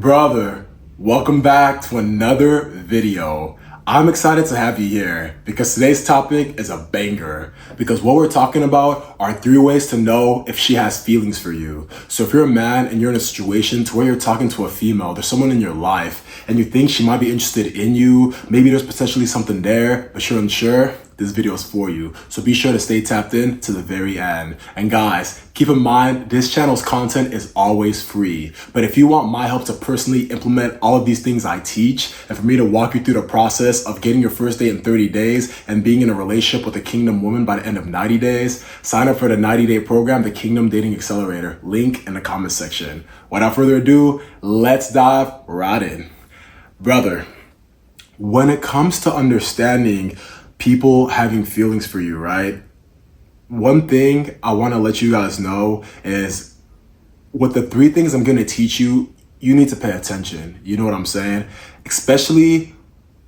Brother, welcome back to another video. I'm excited to have you here because today's topic is a banger, because what we're talking about are 3 ways to know if she has feelings for you. So if you're a man and you're in a situation to where you're talking to a female, there's someone in your life and you think she might be interested in you, maybe there's potentially something there, but you're unsure, this video is for you. So be sure to stay tapped in to the very end. And guys, keep in mind, this channel's content is always free. But if you want my help to personally implement all of these things I teach, and for me to walk you through the process of getting your first date in 30 days and being in a relationship with a Kingdom woman by the end of 90 days, sign up for the 90-day program, the Kingdom Dating Accelerator. Link in the comment section. Without further ado, let's dive right in. Brother, when it comes to understanding people having feelings for you, right? One thing I want to let you guys know is with the 3 things I'm going to teach you, you need to pay attention. You know what I'm saying? Especially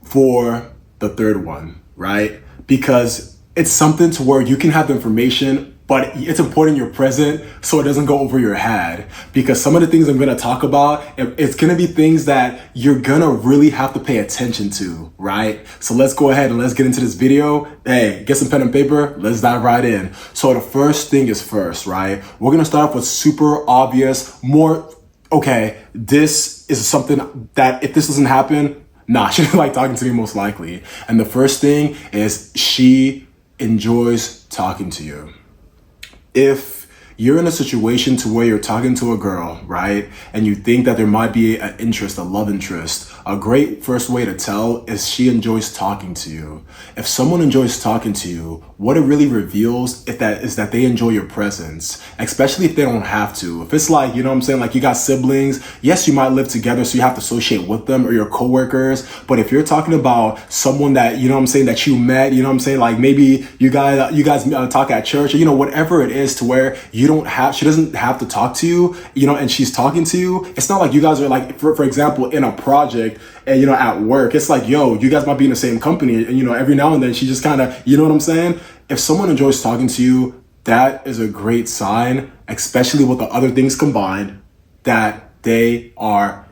for the 3rd one, right? Because it's something to where you can have the information, but it's important you're present so it doesn't go over your head. Because some of the things I'm going to talk about, it's going to be things that you're going to really have to pay attention to, right? So let's go ahead and let's get into this video. Hey, get some pen and paper. Let's dive right in. So the first thing is first, right? We're going to start off with super obvious, okay, this is something that if this doesn't happen, she doesn't like talking to me most likely. And the first thing is she enjoys talking to you. If you're in a situation to where you're talking to a girl, right, and you think that there might be an interest, a love interest, a great first way to tell is she enjoys talking to you. If someone enjoys talking to you, what it really reveals is that they enjoy your presence, especially if they don't have to. If it's like, you know what I'm saying, like you got siblings, yes, you might live together, so you have to associate with them or your coworkers. But if you're talking about someone that, you know what I'm saying, that you met, you know what I'm saying, like maybe you guys talk at church or, you know, whatever it is to where she doesn't have to talk to you, you know, and she's talking to you. It's not like you guys are like, for example, in a project and, you know, at work, it's like, yo, you guys might be in the same company and, you know, every now and then she just kind of, you know what I'm saying? If someone enjoys talking to you, that is a great sign, especially with the other things combined, that they are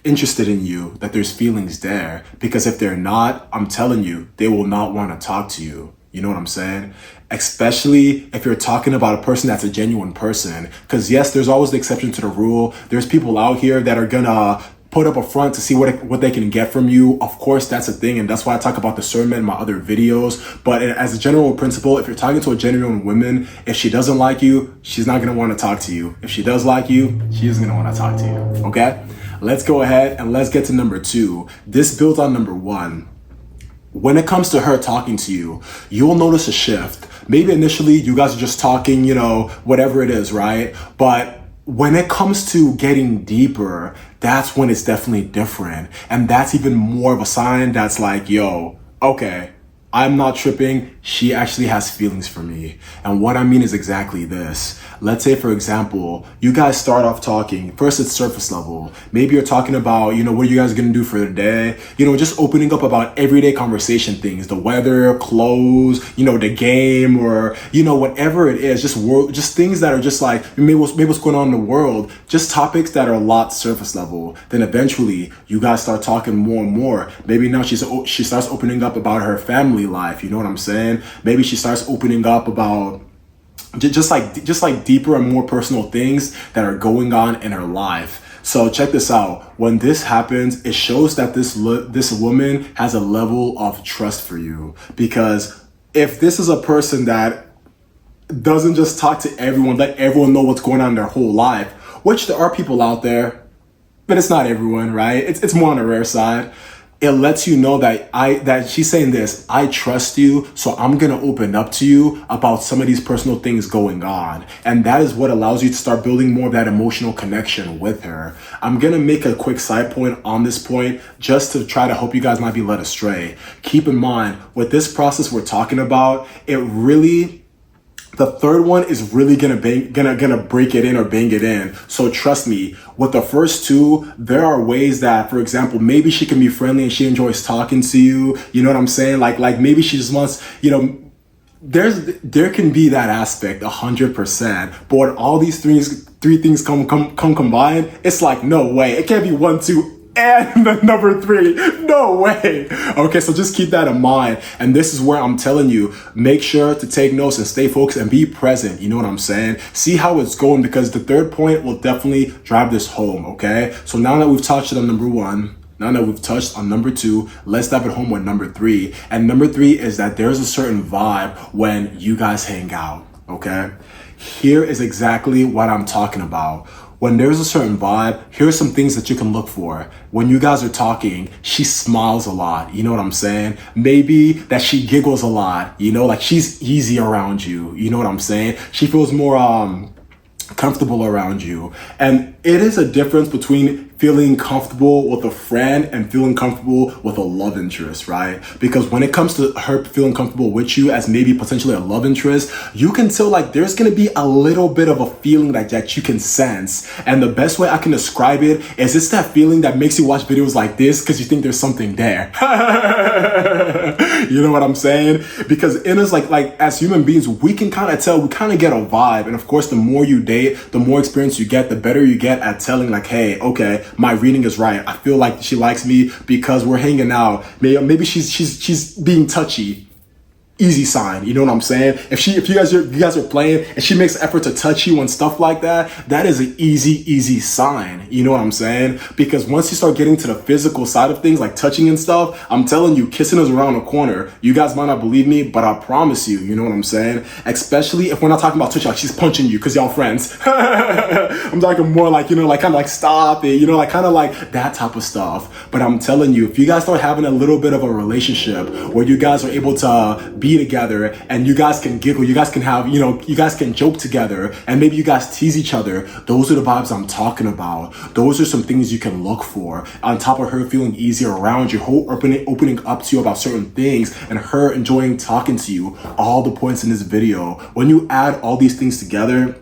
interested in you, that there's feelings there. Because if they're not, I'm telling you, they will not want to talk to you. You know what I'm saying? Especially if you're talking about a person that's a genuine person. Because yes, there's always the exception to the rule. There's people out here that are gonna put up a front to see what they can get from you. Of course, that's a thing, and that's why I talk about discernment in my other videos. But as a general principle, if you're talking to a genuine woman, if she doesn't like you, she's not gonna want to talk to you. If she does like you, she is gonna want to talk to you. Okay? Let's go ahead and let's get to number 2. This builds on number 1. When it comes to her talking to you, you'll notice a shift. Maybe initially you guys are just talking, you know, whatever it is, right? But when it comes to getting deeper, that's when it's definitely different. And that's even more of a sign that's like, yo, okay, I'm not tripping. She actually has feelings for me. And what I mean is exactly this. Let's say, for example, you guys start off talking. First, it's surface level. Maybe you're talking about, you know, what you guys are going to do for the day. You know, just opening up about everyday conversation things, the weather, clothes, you know, the game, or, you know, whatever it is, just things that are just like, maybe what's going on in the world, just topics that are a lot surface level. Then eventually you guys start talking more and more. Maybe now she starts opening up about her family life. You know what I'm saying? Maybe she starts opening up about just like deeper and more personal things that are going on in her life. So check this out. When this happens, it shows that this woman has a level of trust for you. Because if this is a person that doesn't just talk to everyone, let everyone know what's going on in their whole life, which there are people out there, but it's not everyone, right? It's more on the rare side. It lets you know that she's saying this, I trust you, so I'm gonna open up to you about some of these personal things going on. And that is what allows you to start building more of that emotional connection with her. I'm gonna make a quick side point on this point just to try to help you guys not be led astray. Keep in mind, with this process we're talking about, the 3rd one is really gonna break it in or bang it in. So trust me, with the first 2, there are ways that, for example, maybe she can be friendly and she enjoys talking to you. You know what I'm saying? Like maybe she just wants, you know, there can be that aspect 100%. But what all these three things come combined, it's like, no way. It can't be 1, 2, and the number 3. No way. Okay, so just keep that in mind. And this is where I'm telling you, make sure to take notes and stay focused and be present. You know what I'm saying? See how it's going, because the third point will definitely drive this home, okay? So now that we've touched on number 1, now that we've touched on number 2, let's dive it home with number 3. And number 3 is that there's a certain vibe when you guys hang out, okay? Here is exactly what I'm talking about. When there's a certain vibe, here's some things that you can look for. When you guys are talking, she smiles a lot. You know what I'm saying? Maybe that she giggles a lot. You know, like she's easy around you. You know what I'm saying? She feels more comfortable around you. And it is a difference between feeling comfortable with a friend and feeling comfortable with a love interest, right? Because when it comes to her feeling comfortable with you as maybe potentially a love interest, you can tell like there's gonna be a little bit of a feeling that you can sense. And the best way I can describe it is it's that feeling that makes you watch videos like this because you think there's something there. You know what I'm saying? Because in us, like as human beings, we can kind of tell, we kind of get a vibe. And of course, the more you date, the more experience you get, the better you get at telling like, hey, okay, my reading is right. I feel like she likes me because we're hanging out. Maybe she's being touchy. Easy sign, you know what I'm saying? If you guys are playing and she makes an effort to touch you and stuff like that, that is an easy sign. You know what I'm saying? Because once you start getting to the physical side of things, like touching and stuff, I'm telling you, kissing is around the corner. You guys might not believe me, but I promise you, you know what I'm saying? Especially if we're not talking about touching, like she's punching you because y'all friends. I'm talking more like, you know, like kind of like stop it, you know, like kind of like that type of stuff. But I'm telling you, if you guys start having a little bit of a relationship where you guys are able to be together and you guys can giggle, you guys can have, you know, you guys can joke together and maybe you guys tease each other, those are the vibes I'm talking about. Those are some things you can look for on top of her feeling easier around you, her opening up to you about certain things and her enjoying talking to you. All the points in this video, when you add all these things together,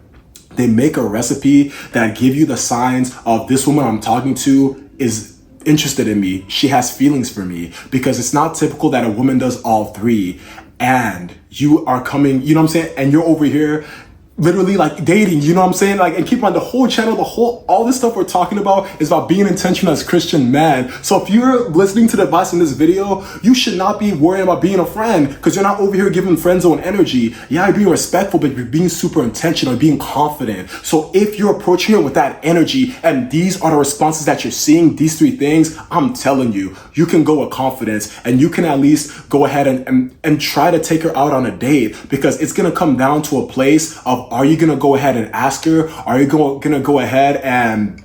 they make a recipe that give you the signs of this woman I'm talking to is interested in me. She has feelings for me, because it's not typical that a woman does all 3 and you are coming, you know what I'm saying? And you're over here literally like dating, you know what I'm saying? Like, and keep in mind, the whole channel, all this stuff we're talking about is about being intentional as Christian men. So if you're listening to the advice in this video, you should not be worrying about being a friend, because you're not over here giving friend zone energy. Yeah, you're being respectful, but you're being super intentional, being confident. So if you're approaching it with that energy and these are the responses that you're seeing, these 3 things, I'm telling you, you can go with confidence and you can at least go ahead and try to take her out on a date, because it's going to come down to a place of, are you going to go ahead and ask her? Are you going to go ahead and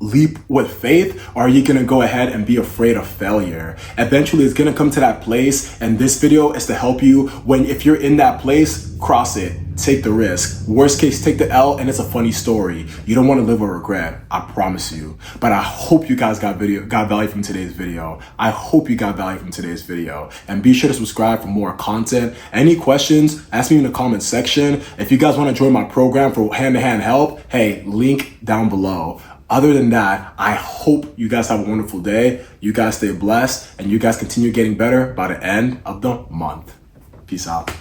leap with faith? Or are you going to go ahead and be afraid of failure? Eventually, it's going to come to that place. And this video is to help you if you're in that place, cross it, take the risk. Worst case, take the L, and it's a funny story. You don't want to live with regret. I promise you. But I hope you guys got value from today's video. I hope you got value from today's video. And be sure to subscribe for more content. Any questions, ask me in the comment section. If you guys want to join my program for hand-to-hand help, hey, link down below. Other than that, I hope you guys have a wonderful day. You guys stay blessed and you guys continue getting better by the end of the month. Peace out.